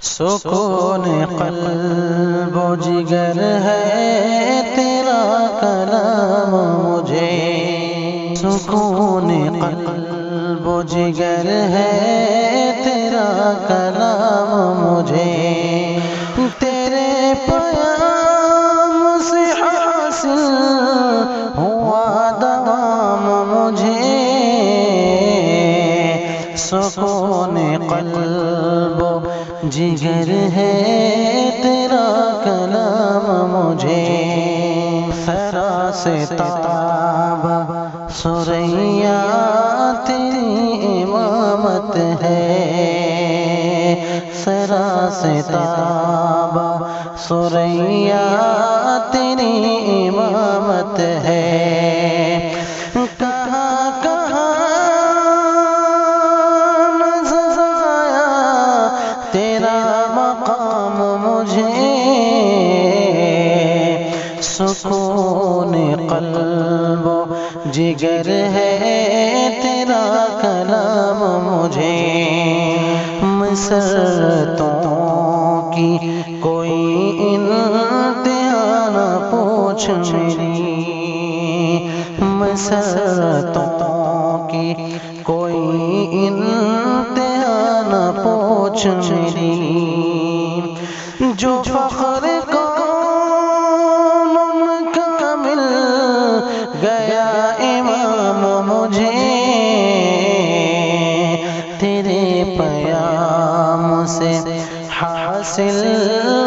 سکون قلب و جگر ہے تیرا کلام مجھے، سکون قلب و جگر ہے تیرا کلام مجھے، تیرے پیام سے حاصل ہوا دوام مجھے، سکون قلب و جگر ہے تیرا کلام مجھے، ثری سے تاب ثریا تیری امامت ہے، ثری سے تاب ثریا تیری امامت ہے، کہاں کہاں نظر آیا تیرا مقام مجھے، سکون قلب و جگر ہے تیرا کلام مجھے، مسرتوں کی کوئی انتہا نہ پوچھ میری، مسرتوں کی کوئی انتہا نہ پوچھ میری، جو فخر کون کا مل گیا امام مجھے، تیرے پیام سے حاصل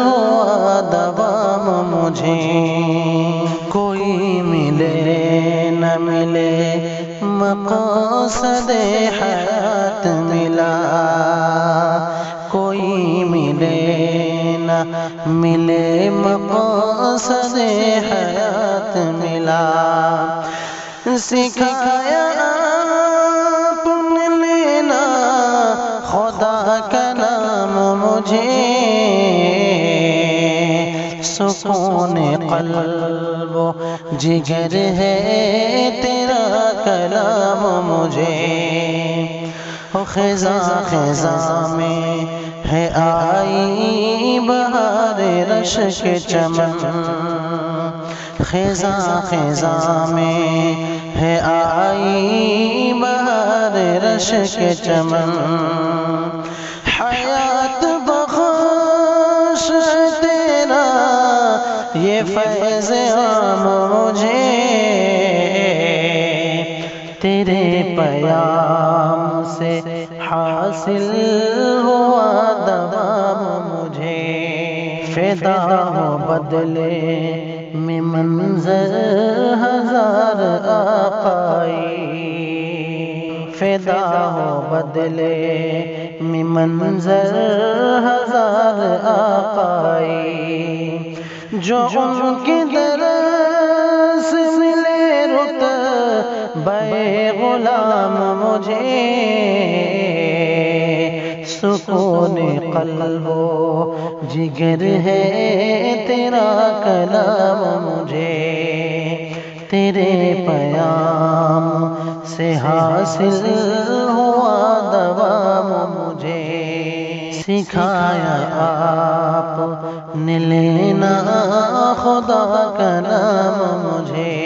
ہوا دوام مجھے، کوئی ملے نہ ملے مقصد حیات ملا، کوئی ملے نہ ملے مقصد حیات ملا، سکھایا آپ نے لینا خدا کا نام مجھے، سکون قلب و جگر ہے تیرا کلام مجھے، خزاں خزاں میں ہے آئی بہار رشک چمن، خزاں خزاں میں ہے آئی بہار رشک چمن، حیات بخش تیرا یہ فیض عام مجھے، تیرے پیام سے حاصل ہوا دوام مجھے، فدا ہو بدلے میں منظر ہزار آقائی، فدا ہو بدلے میں منظر ہزار آقائی، جو ان کے در سے ملے رتبہ غلام مجھے، سکون قلب و جگر ہے تیرا کلام مجھے، تیرے پیام سے حاصل ہوا دوام مجھے، سکھایا آپ نے لینا خدا کا نام مجھے،